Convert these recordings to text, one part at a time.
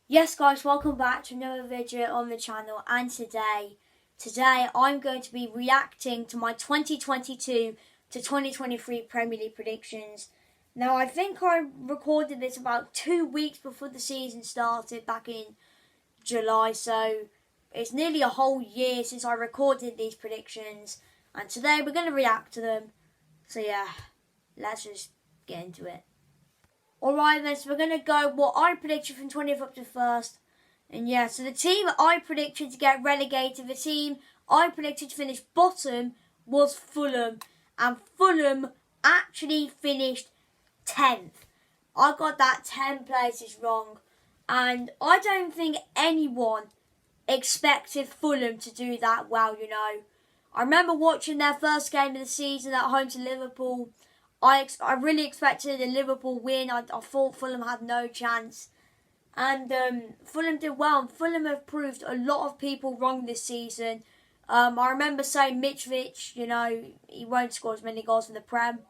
Yes guys, welcome back to another video on the channel, and today I'm going to be reacting to my 2022 to 2023 Premier League predictions. Now I think I recorded this about 2 weeks before the season started back in July, so it's nearly a whole year since I recorded these predictions, and today we're going to react to them. So yeah, let's just get into it. Alright then, so we're going to go what I predicted from 20th up to 1st. And yeah, so the team I predicted to get relegated, the team I predicted to finish bottom was Fulham. And Fulham actually finished 10th. I got that 10 places wrong. And I don't think anyone expected Fulham to do that well, you know. I remember watching their first game of the season at home to Liverpool. I really expected a Liverpool win. I thought Fulham had no chance. And Fulham did well. And Fulham have proved a lot of people wrong this season. I remember saying Mitrovic, you know, he won't score as many goals in the Prem.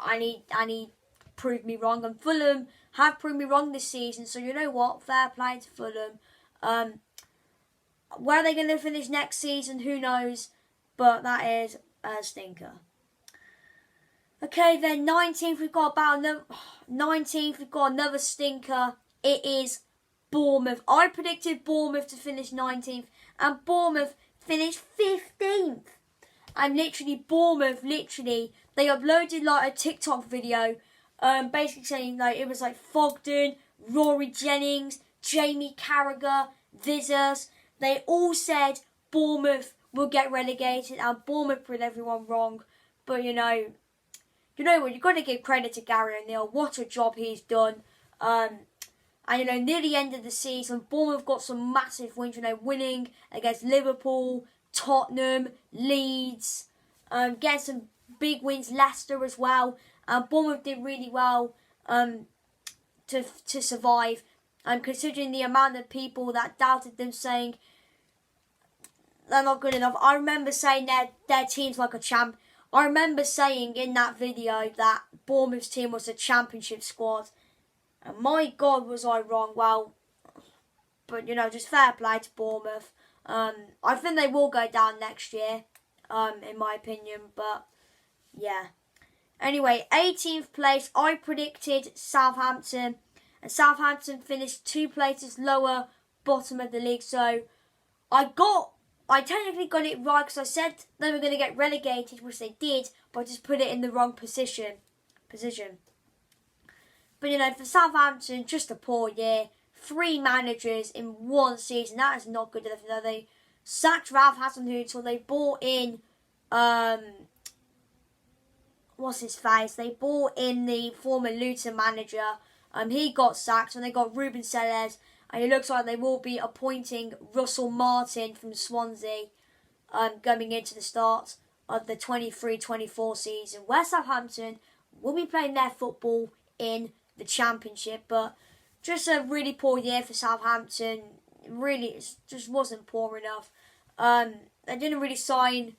And he proved me wrong. And Fulham have proved me wrong this season. So you know what? Fair play to Fulham. Where are they going to finish next season? Who knows? But that is a stinker. Okay, then 19th we've got another stinker. It is Bournemouth. I predicted Bournemouth to finish 19th, and Bournemouth finished 15th. And Bournemouth they uploaded like a TikTok video, basically saying like it was like Fogden, Rory Jennings, Jamie Carragher, Vizers. They all said Bournemouth will get relegated, and Bournemouth proved everyone wrong. But you know what? You've got to give credit to Gary O'Neill. What a job he's done. And you know, near the end of the season, Bournemouth got some massive wins. You know, winning against Liverpool, Tottenham, Leeds, getting some big wins. Leicester as well. Bournemouth did really well to survive. Considering the amount of people that doubted them, saying they're not good enough. I remember saying their team's like a champ. I remember saying in that video that Bournemouth's team was a championship squad. And my God, was I wrong. Well, but you know, just fair play to Bournemouth. I think they will go down next year, in my opinion. But, yeah. Anyway, 18th place, I predicted Southampton. And Southampton finished 2 places lower, bottom of the league. So, I technically got it right because I said they were going to get relegated, which they did, but I just put it in the wrong position. But you know, for Southampton, just a poor year. 3 managers in 1 season. That is not good enough. You know, they sacked Ralph Hasenhüttl. They bought in what's his face? They bought in the former Luton manager. He got sacked, and they got Ruben Sellers. And it looks like they will be appointing Russell Martin from Swansea going into the start of the 23-24 season, where Southampton will be playing their football in the Championship. But just a really poor year for Southampton. Really, it just wasn't poor enough. They didn't really sign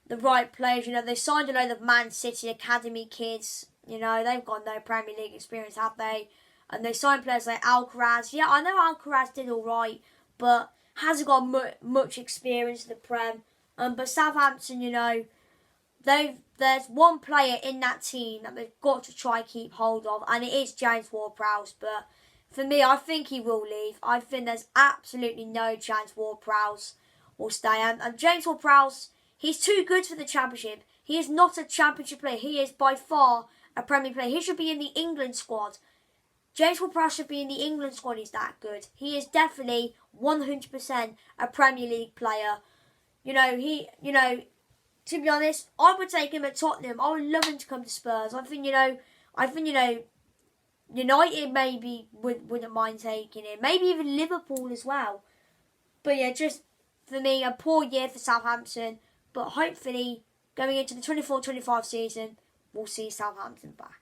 the right players. You know, they signed a load of Man City Academy kids. You know, they've got no Premier League experience, have they? And they signed players like Alcaraz. Yeah, I know Alcaraz did alright, but hasn't got much experience in the Prem. But Southampton, you know, there's one player in that team that they've got to try and keep hold of, and it is James Ward-Prowse. But for me, I think he will leave. I think there's absolutely no chance Ward-Prowse will stay. And James Ward-Prowse, he's too good for the Championship. He is not a Championship player. He is by far a Premier player. He should be in the England squad. James Ward-Prowse should be in the England squad. He's that good. He is definitely 100% a Premier League player. You know, to be honest, I would take him at Tottenham. I would love him to come to Spurs. I think United maybe wouldn't mind taking him. Maybe even Liverpool as well. But yeah, just for me, a poor year for Southampton. But hopefully, going into the 24-25 season, we'll see Southampton back.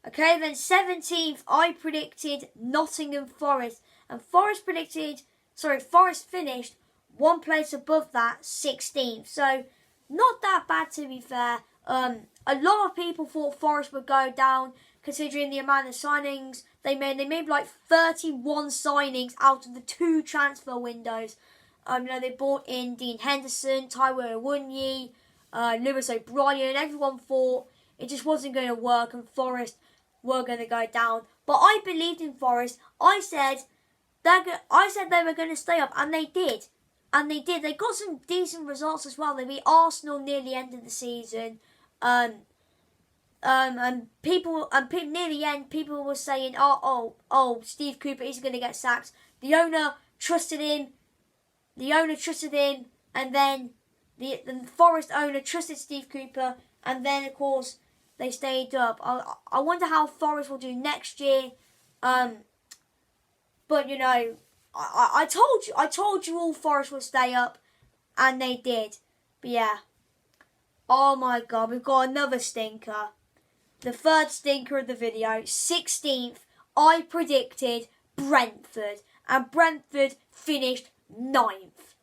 Okay, then 17th, I predicted Nottingham Forest. And Forest finished 1 place above that, 16th. So, not that bad to be fair. A lot of people thought Forest would go down, considering the amount of signings They made like 31 signings out of the 2 transfer windows. They brought in Dean Henderson, Taiwo Awoniyi, Lewis O'Brien. Everyone thought it just wasn't going to work and Forest were going to go down. But I believed in Forest. I said they were going to stay up, and they did. And they did. They got some decent results as well. They beat Arsenal near the end of the season. And near the end, people were saying, oh, Steve Cooper is going to get sacked. The owner trusted him. And then the Forest owner trusted Steve Cooper, and then of course they stayed up. I wonder how Forest will do next year. But you know, I told you all Forest will stay up, and they did. But yeah. Oh my God, we've got another stinker. The third stinker of the video. 16th, I predicted Brentford, and Brentford finished 9th.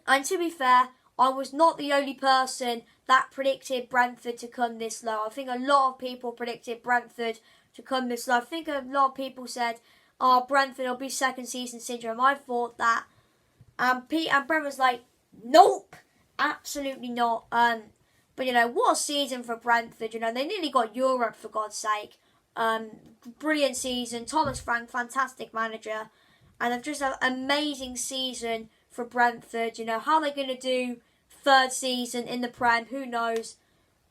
And to be fair, I was not the only person that predicted Brentford to come this low. I think a lot of people predicted Brentford to come this low. I think a lot of people said, Brentford will be second season syndrome. I thought that. And Brent was like, nope, absolutely not. But you know, what a season for Brentford. You know, they nearly got Europe, for God's sake. Brilliant season. Thomas Frank, fantastic manager. And they've just had an amazing season for Brentford. You know, how they're going to do third season in the Prem, who knows.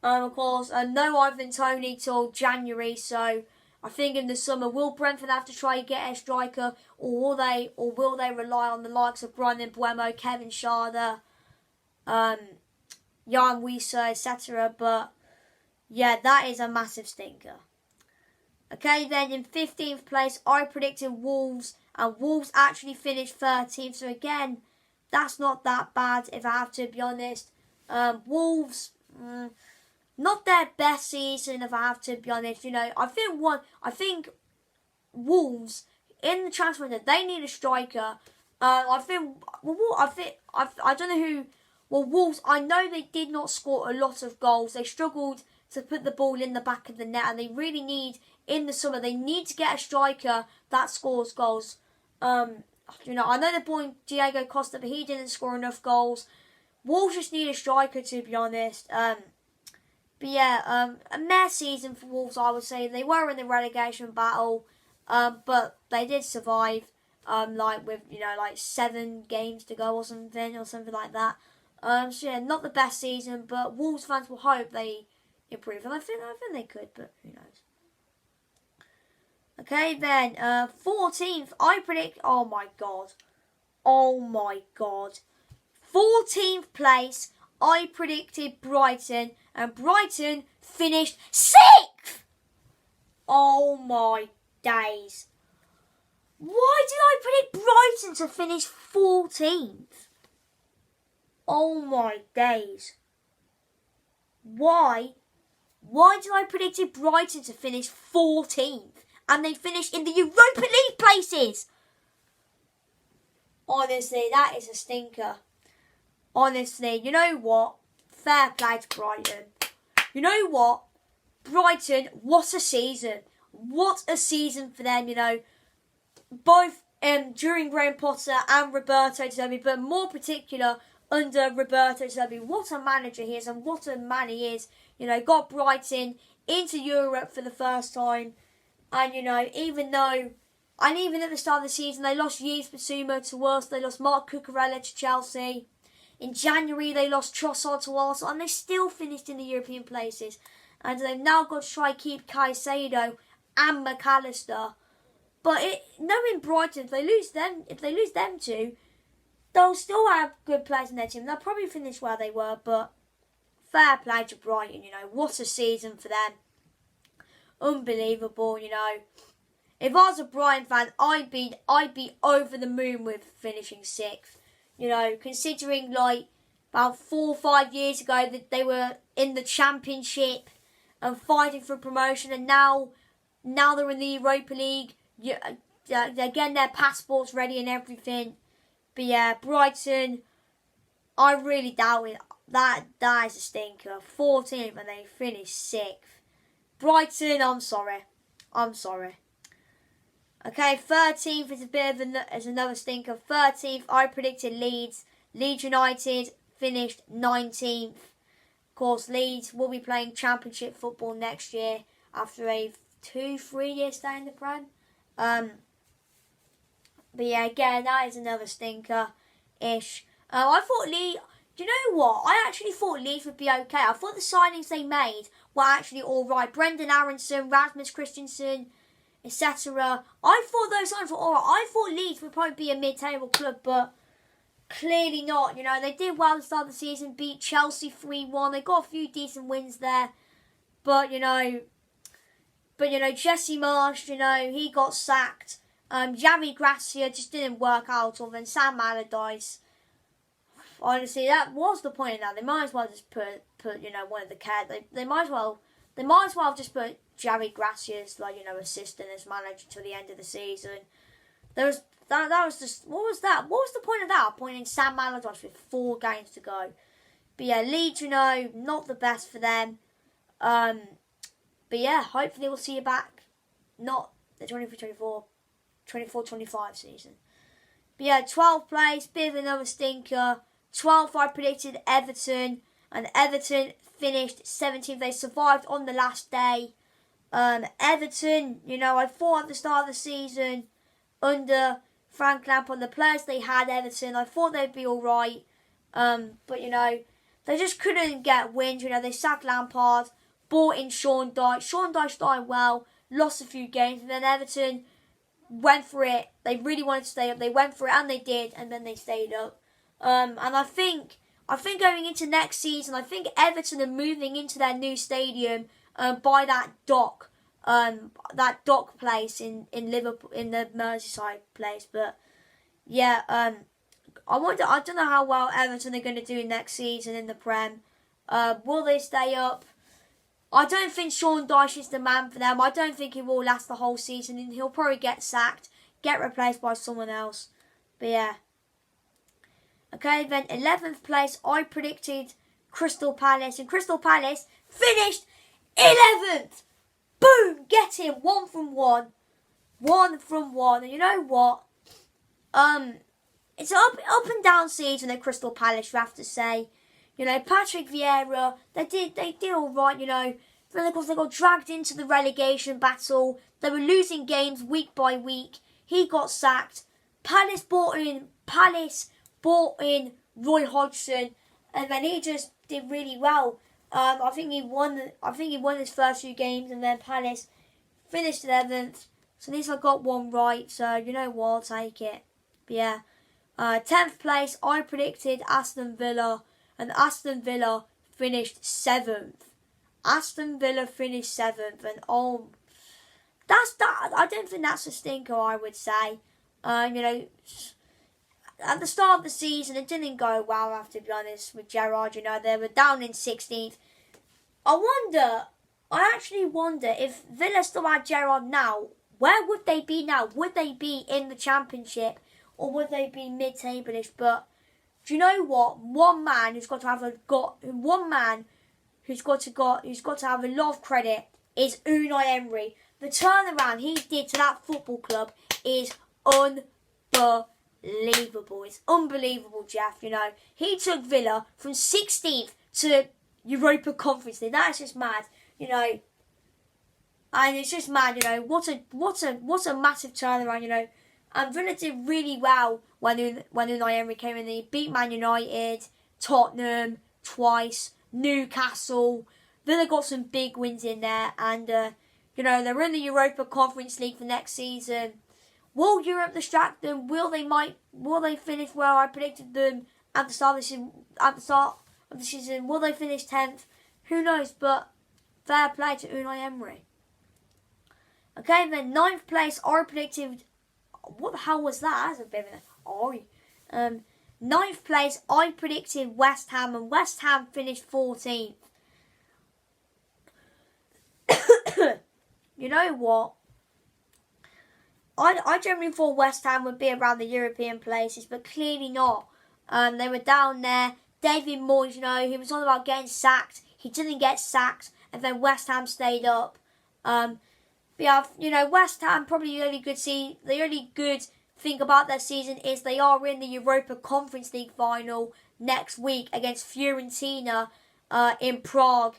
Of course, no Ivan Toney till January, so I think in the summer, will Brentford have to try and get a striker, or will they rely on the likes of Bryan Mbeumo, Kevin Schade, Jan Wieser, etc. But yeah, that is a massive stinker. Okay, then in 15th place, I predicted Wolves, and Wolves actually finished 13th. So again, that's not that bad, if I have to be honest. Wolves, not their best season, if I have to be honest. You know, I think Wolves in the transfer window, they need a striker. I don't know who. Well, Wolves, I know they did not score a lot of goals. They struggled to put the ball in the back of the net, and they really need, in the summer, they need to get a striker that scores goals. You know, I know they brought in Diego Costa, but he didn't score enough goals. Wolves just need a striker, to be honest. But yeah, a meh season for Wolves, I would say. They were in the relegation battle, but they did survive. With 7 games to go or something like that. So yeah, not the best season, but Wolves fans will hope they improve, and I think they could, but who knows. Okay, then 14th, I predict. Oh my god, 14th place. I predicted Brighton, and Brighton finished 6th. Oh my days. Why did I predict Brighton to finish 14th? Oh my days. Why did I predict Brighton to finish 14th? And they finished in the Europa League places? Honestly, that is a stinker. Honestly, you know what? Fair play to Brighton. You know what? Brighton, what a season. What a season for them, you know. Both during Graham Potter and Roberto De Zerbi, but more particular under Roberto De Zerbi. What a manager he is, and what a man he is. You know, got Brighton into Europe for the first time. And, you know, even at the start of the season, they lost Yves Bissouma to us. They lost Marc Cucurella to Chelsea. In January, they lost Trossard to Arsenal, and they still finished in the European places. And they've now got to try and keep Caicedo and McAllister. But knowing Brighton, if they lose them two, they'll still have good players in their team. They'll probably finish where they were, but fair play to Brighton, you know. What a season for them. Unbelievable, you know. If I was a Brighton fan, I'd be over the moon with finishing 6th. You know, considering about 4 or 5 years ago that they were in the Championship and fighting for promotion, and now they're in the Europa League. They're getting their passports ready and everything. But yeah, Brighton, I really doubt it. That is a stinker. 14th and they finished 6th. Brighton, I'm sorry. I'm sorry. Okay, 13th is a bit of another stinker. 13th, I predicted Leeds. Leeds United finished 19th. Of course, Leeds will be playing Championship football next year after a 2-3 year stay in the Prem. But yeah, again, that is another stinker-ish. I thought Leeds... Do you know what? I actually thought Leeds would be okay. I thought the signings they made were actually alright. Brendan Aronson, Rasmus Christensen, etc. I thought those signings were alright. I thought Leeds would probably be a mid-table club, but clearly not. You know, they did well at the start of the season, beat Chelsea 3-1. They got a few decent wins there. But, Jesse Marsh, he got sacked. Javi Gracia just didn't work out. Or then Sam Allardyce. Honestly, that was the point of that. They might as well just put one of the cat. They might as well just put Javi Gracia as assistant as manager till the end of the season. That was just, what was that? What was the point of that? Appointing Sam Allardyce with 4 games to go. But yeah, Leeds, not the best for them. But yeah, hopefully we'll see you back. Not the 23-24, 24-25 season. But yeah, 12th place, bit of another stinker. 12th, I predicted Everton, and Everton finished 17th. They survived on the last day. Everton, I thought at the start of the season, under Frank Lampard, the players they had, Everton, I thought they'd be alright. But, they just couldn't get wins. They sacked Lampard, brought in Sean Dyche. Sean Dyche started well, lost a few games, and then Everton went for it. They really wanted to stay up. They went for it, and they did, and then they stayed up. And I think going into next season, I think Everton are moving into their new stadium by that dock place in Liverpool, in the Merseyside place. But yeah, I don't know how well Everton are going to do next season in the Prem. Will they stay up? I don't think Sean Dyche is the man for them. I don't think he will last the whole season, and he'll probably get sacked, get replaced by someone else. But yeah. Okay, then 11th place, I predicted Crystal Palace, and Crystal Palace finished 11th! Boom! Get him! 1 from 1. 1 from 1. And you know what? It's an up and down season at Crystal Palace, you have to say. Patrick Vieira, they did alright, Then of course they got dragged into the relegation battle. They were losing games week by week. He got sacked. Palace brought in Roy Hodgson, and then he just did really well. I think he won his first 2 games, and then Palace finished 11th. So at least I got one right. So you know what, I'll take it. But yeah, 10th place, I predicted Aston Villa, and Aston Villa finished 7th. Aston Villa finished 7th, and I don't think that's a stinker. I would say, at the start of the season, it didn't go well, I have to be honest, with Gerrard. They were down in 16th. I actually wonder if Villa still had Gerrard now, where would they be now? Would they be in the Championship, or would they be mid-table-ish? But do you know what? One man who's got to have a lot of credit is Unai Emery. The turnaround he did to that football club is unbelievable. It's unbelievable, Jeff. He took Villa from 16th to Europa Conference League. That is just mad, and it's just mad, What a massive turnaround, And Villa did really well when Unai Emery came in. He beat Man United, Tottenham twice, Newcastle. Villa got some big wins in there, and they're in the Europa Conference League for next season. Will Europe distract them? Will they finish where I predicted them at the start of the season? Will they finish 10th? Who knows? But fair play to Unai Emery. Okay, then 9th place, I predicted. What the hell was that? That's a bit of an 9th place, I predicted West Ham, and West Ham finished 14th. You know what? I generally thought West Ham would be around the European places, but clearly not. They were down there. David Moyes, he was all about getting sacked. He didn't get sacked, and then West Ham stayed up. We have, West Ham probably the only good thing about their season is they are in the Europa Conference League final next week against Fiorentina in Prague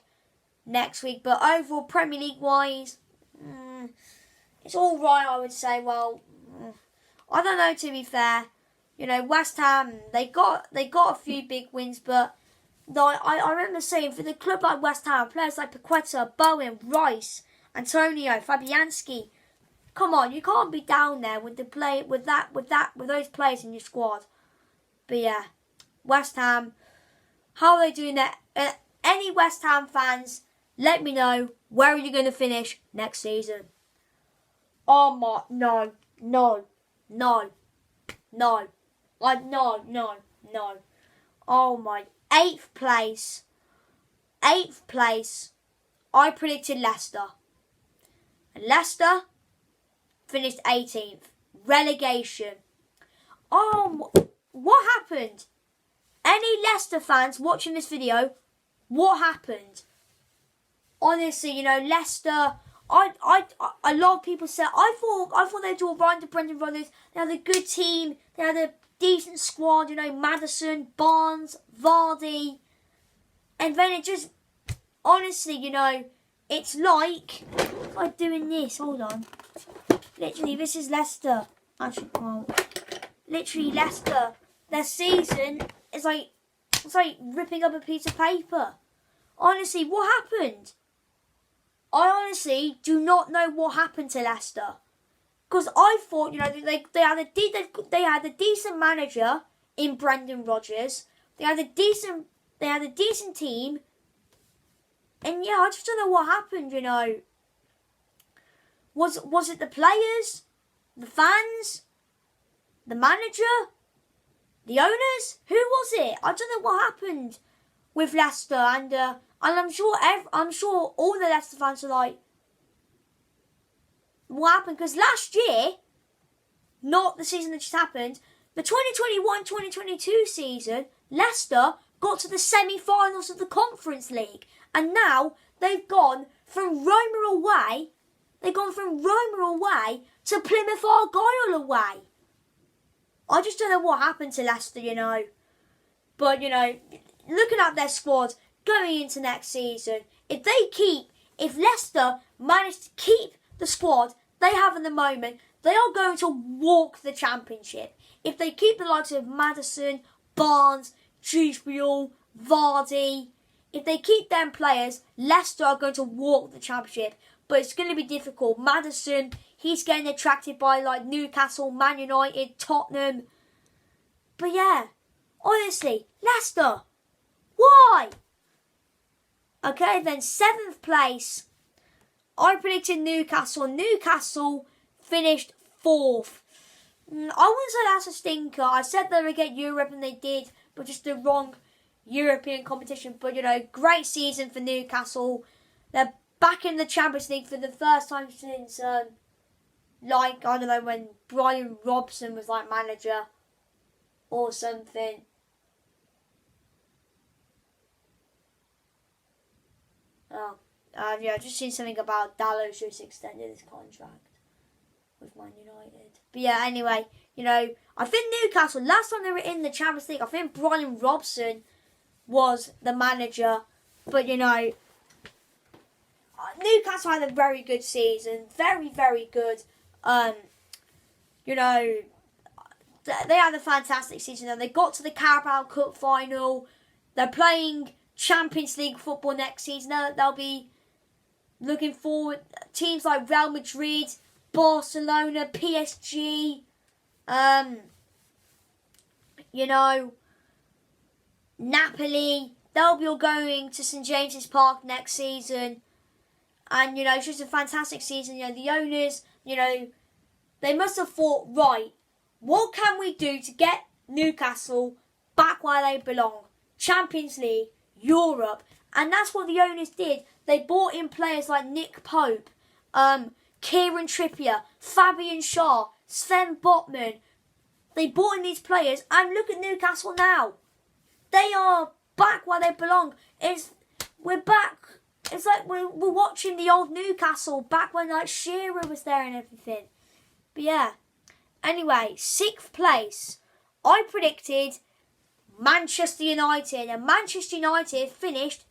next week. But overall, Premier League wise, it's all right, I would say. Well, I don't know, to be fair. West Ham, they got a few big wins, but I remember saying, for the club like West Ham, players like Paqueta, Bowen, Rice, Antonio, Fabianski, come on, you can't be down there with those players in your squad. But yeah, West Ham, how are they doing that? Any West Ham fans, let me know, where are you going to finish next season? Oh my, no. Oh my, 8th place. I predicted Leicester. And Leicester finished 18th. Relegation. Oh, what happened? Any Leicester fans watching this video, what happened? Honestly, Leicester, a lot of people said, I thought they'd do all right, the Brendan Rodgers. They had a good team. They had a decent squad, Maddison, Barnes, Vardy. And then it just, honestly, it's like doing this. Hold on. Literally, this is Leicester. Actually, literally Leicester. Their season is it's like ripping up a piece of paper. Honestly, what happened? I honestly do not know what happened to Leicester. Because I thought, they had a decent manager in Brendan Rodgers. They had a decent team. And yeah, I just don't know what happened, Was it the players? The fans? The manager? The owners? Who was it? I don't know what happened with Leicester, and I'm sure all the Leicester fans are like, what happened? Because last year, not the season that just happened, the 2021-2022 season, Leicester got to the semi-finals of the Conference League, and now they've gone from Roma away to Plymouth Argyle away. I just don't know what happened to Leicester, But, looking at their squad going into next season, if Leicester manage to keep the squad they have at the moment, they are going to walk the championship. If they keep the likes of Maddison, Barnes, Dewsbury, Vardy, if they keep them players, Leicester are going to walk the championship. But it's going to be difficult. Maddison, he's getting attracted by Newcastle, Man United, Tottenham. But yeah, honestly, Leicester, why? Okay, then 7th place, I predicted Newcastle. Newcastle finished 4th. I wouldn't say that's a stinker. I said they would get Europe and they did, but just the wrong European competition. But, great season for Newcastle. They're back in the Champions League for the first time since, I don't know, when Brian Robson was manager or something. I've just seen something about Dalot just extended his contract with Man United. But yeah, anyway, I think Newcastle, last time they were in the Champions League, I think Brian Robson was the manager. But, Newcastle had a very good season. Very, very good. They had a fantastic season. And they got to the Carabao Cup final. They're playing Champions League football next season. They'll be looking forward. Teams like Real Madrid, Barcelona, PSG, Napoli. They'll be all going to St James's Park next season. And, it's just a fantastic season. The owners, they must have thought, right, what can we do to get Newcastle back where they belong? Champions League, Europe. And that's what the owners did. They brought in players like Nick Pope, Kieran Trippier, Fabian Schär, Sven Botman. They brought in these players, and look at Newcastle now. They are back where they belong. We're back it's like we're watching the old Newcastle back when like Shearer was there and everything. But yeah. Anyway, 6th place. I predicted Manchester United, and Manchester United finished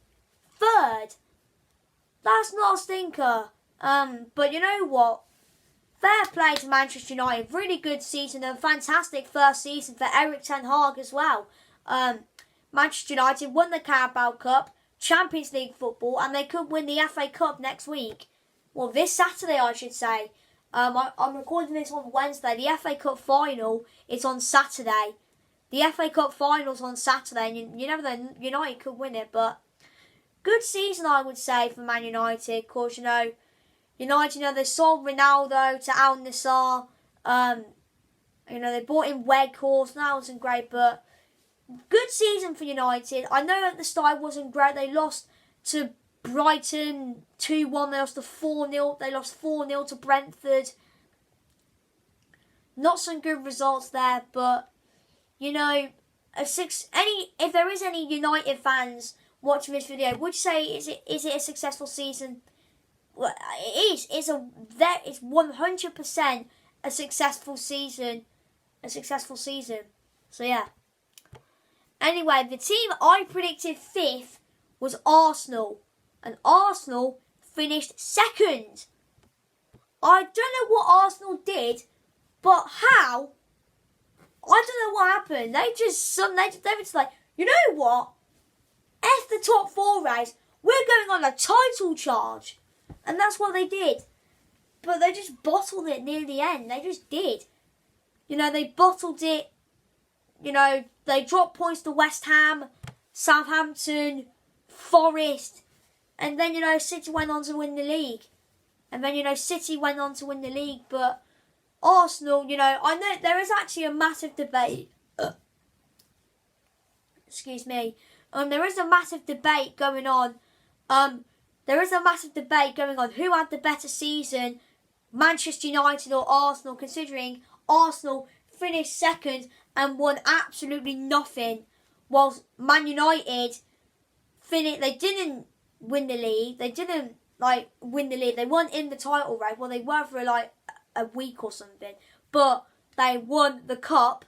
3rd. That's not a stinker. But you know what? Fair play to Manchester United. Really good season. A fantastic first season for Erik ten Hag as well. Manchester United won the Carabao Cup, Champions League football, and they could win the FA Cup next week. Well, this Saturday, I should say. I'm recording this on Wednesday. The FA Cup final is on Saturday. The FA Cup final's on Saturday, and you never know, United could win it, but good season, I would say, for Man United. Of course, United, they sold Ronaldo to Al Nassr. They bought in Weghorst, and that wasn't great, but good season for United. I know at the start it wasn't great. They lost to Brighton 2-1. They lost to 4-0. They lost 4-0 to Brentford. Not some good results there, but if there is any United fans watching this video, would you say is it a successful season? Well, it is. It's 100% a successful season. So yeah. Anyway, the team I predicted 5th was Arsenal, and Arsenal finished 2nd. I don't know what Arsenal did, but how? I don't know what happened. They were just like, you know what? F the top 4 race. We're going on a title charge. And that's what they did. But they just bottled it near the end. They just did. They bottled it. They dropped points to West Ham, Southampton, Forest. And then, City went on to win the league. But Arsenal, I know there is actually a massive debate. Excuse me. There is a massive debate going on. Who had the better season, Manchester United or Arsenal, considering Arsenal finished 2nd and won absolutely nothing, whilst Man United they didn't win the league. They didn't win the league. They weren't in the title race. Well, they were for a week or something, but they won the cup,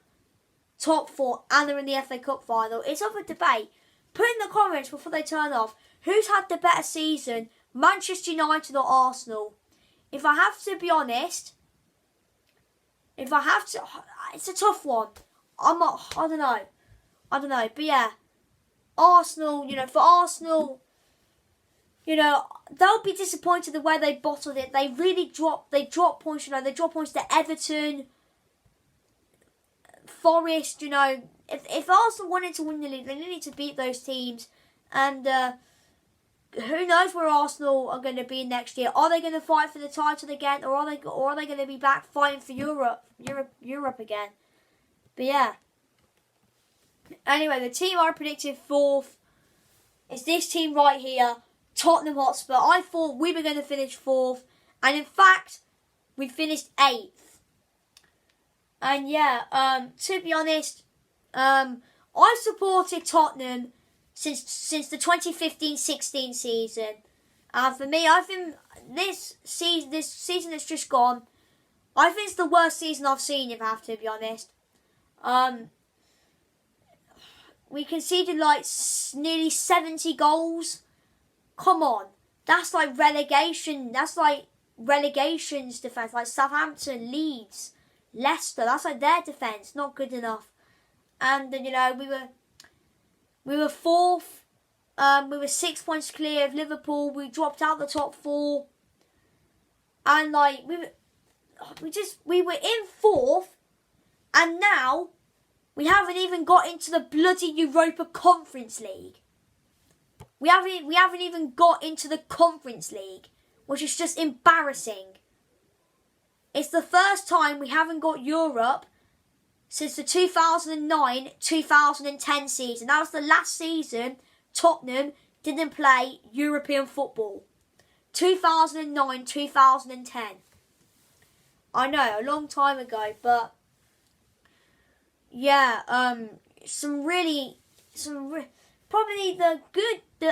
top 4, and they're in the FA Cup final. It's up for debate. Put in the comments before they turn off, who's had the better season, Manchester United or Arsenal? If I have to be honest, it's a tough one. I don't know. But yeah, Arsenal, for Arsenal, they'll be disappointed the way they bottled it. They really dropped points, they dropped points to Everton, Forest, If Arsenal wanted to win the league, they needed to beat those teams. And who knows where Arsenal are going to be next year? Are they going to fight for the title again, or are they going to be back fighting for Europe again? But yeah. Anyway, the team I predicted 4th is this team right here, Tottenham Hotspur. I thought we were going to finish 4th, and in fact, we finished 8th. And yeah, to be honest, I supported Tottenham since the 2015-16 season. And for me, I think this season that's just gone, I think it's the worst season I've seen, if I have to be honest. We conceded nearly 70 goals. Come on. That's like relegation. That's like relegation's defence. Like Southampton, Leeds, Leicester. That's like their defence. Not good enough. And we were 4th. We were 6 points clear of Liverpool. We dropped out the top 4. And we were in 4th. And now we haven't even got into the bloody Europa Conference League. We haven't even got into the Conference League, which is just embarrassing. It's the first time we haven't got Europe since the 2009-2010 season. That was the last season Tottenham didn't play European football. 2009-2010. I know, a long time ago, but yeah, probably the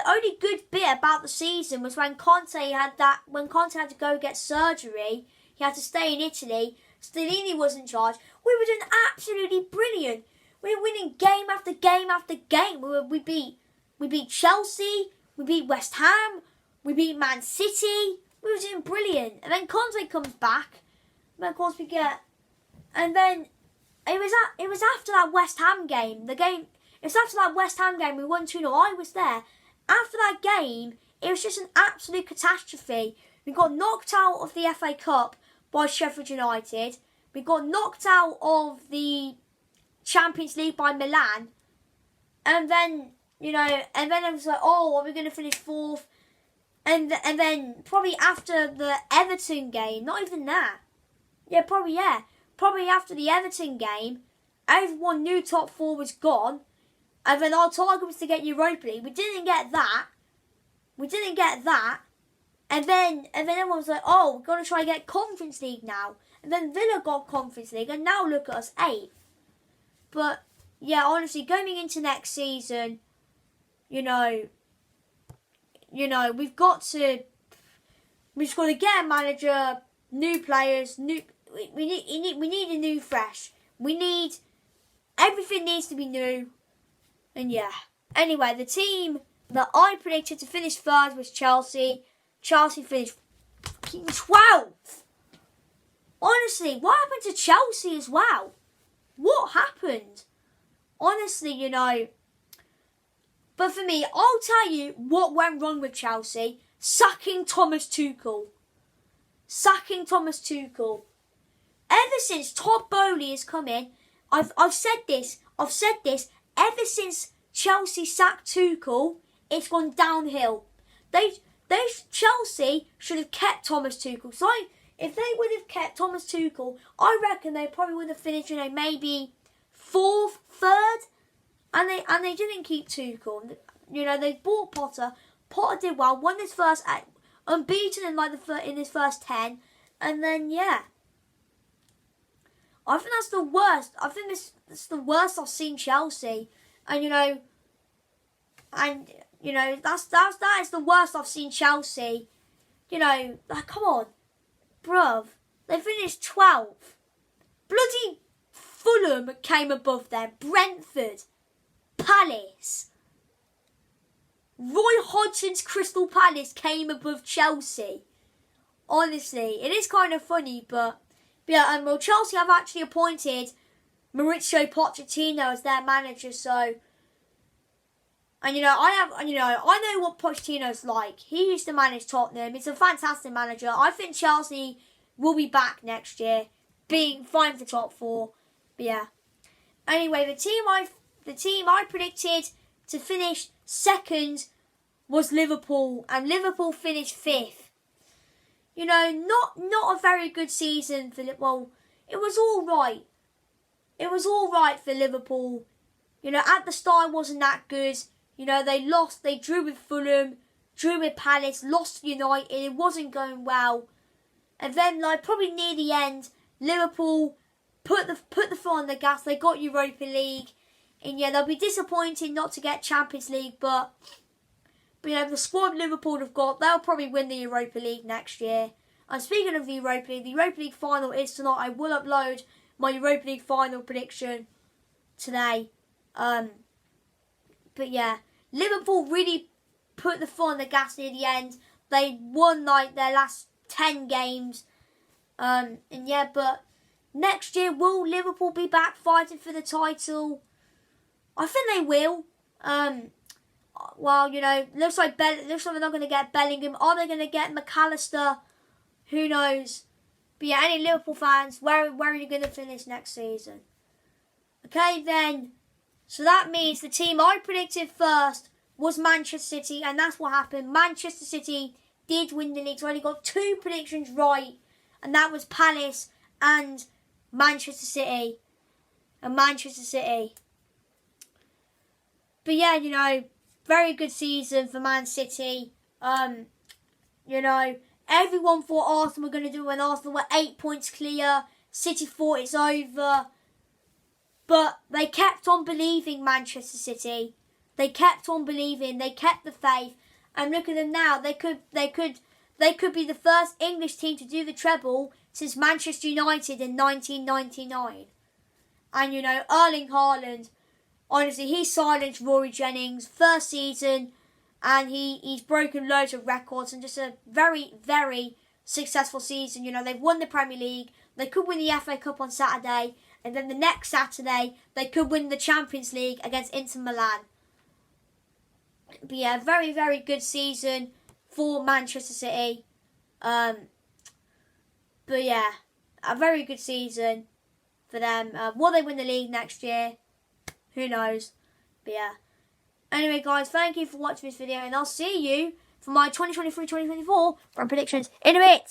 only good bit about the season was when Conte had to go get surgery. He had to stay in Italy. Stellini was in charge. We were doing absolutely brilliant. We were winning game after game after game. We beat Chelsea. We beat West Ham. We beat Man City. We were doing brilliant. And then Conte comes back. And then of course we get. And then it was after that West Ham game. It was after that West Ham game we won 2-0. I was there. After that game, it was just an absolute catastrophe. We got knocked out of the FA Cup by Sheffield United. We got knocked out of the Champions League by Milan. And then, it was like, oh, are we going to finish fourth? And then probably after the Everton game, not even that. Yeah. Probably after the Everton game, everyone knew top four was gone. And then our target was to get Europa League. We didn't get that. And then everyone was like, oh, we're going to try and get Conference League now. And then Villa got Conference League. And now look at us, 8th. But, yeah, honestly, going into next season, we've got to get a manager, new players, we need a new fresh. Everything needs to be new. And yeah. Anyway, the team that I predicted to finish third was Chelsea. Chelsea finished 12th. Honestly, what happened to Chelsea as well? What happened? Honestly, But for me, I'll tell you what went wrong with Chelsea. Sacking Thomas Tuchel. Ever since Todd Bowley has come in, I've said this. Ever since Chelsea sacked Tuchel, it's gone downhill. Chelsea should have kept Thomas Tuchel. So if they would have kept Thomas Tuchel, I reckon they probably would have finished, maybe 4th, 3rd. And they didn't keep Tuchel. They bought Potter. Potter did well. Won his first unbeaten in his first 10. And then yeah. I think that's the worst. I think it's the worst I've seen Chelsea. And that is the worst I've seen Chelsea. Come on, bruv. They finished 12th. Bloody Fulham came above them. Brentford, Palace. Roy Hodgson's Crystal Palace came above Chelsea. Honestly, it is kind of funny, but yeah. Chelsea have actually appointed Mauricio Pochettino as their manager. So, and I know what Pochettino's like. He used to manage Tottenham. He's a fantastic manager. I think Chelsea will be back next year, being fine for top 4. But yeah. Anyway, the team I predicted to finish second was Liverpool, and Liverpool finished 5th. Not a very good season for Liverpool. It was all right. It was all right for Liverpool. At the start it wasn't that good. They lost. They drew with Fulham, drew with Palace, lost to United. It wasn't going well. And then, probably near the end, Liverpool put the foot on the gas. They got Europa League. And yeah, they'll be disappointed not to get Champions League, but the squad Liverpool have got, they'll probably win the Europa League next year. And speaking of the Europa League final is tonight. I will upload my Europa League final prediction today. But yeah, Liverpool really put the foot on the gas near the end. They won their last 10 games. And yeah, but next year, will Liverpool be back fighting for the title? I think they will. Looks like they're not going to get Bellingham. Are they going to get McAllister? Who knows? But yeah, any Liverpool fans, where are you going to finish next season? Okay, then. So that means the team I predicted first was Manchester City, and that's what happened. Manchester City did win the league. So I only got 2 predictions right, and that was Palace and Manchester City. But yeah, very good season for Man City. Everyone thought Arsenal were going to do it when Arsenal were 8 points clear. City thought it's over. But they kept on believing Manchester City. They kept on believing. They kept the faith. And look at them now. They could be the first English team to do the treble since Manchester United in 1999. And you know, Erling Haaland, honestly, he silenced Rory Jennings first season, and he's broken loads of records, and just a very, very successful season. You know, they've won the Premier League. They could win the FA Cup on Saturday, and then the next Saturday they could win the Champions League against Inter Milan. But yeah, very, very good season for Manchester City. But yeah, a very good season for them. Will they win the league next year? Who knows? But yeah. Anyway, guys, thank you for watching this video, and I'll see you for my 2023-2024 run predictions in a bit.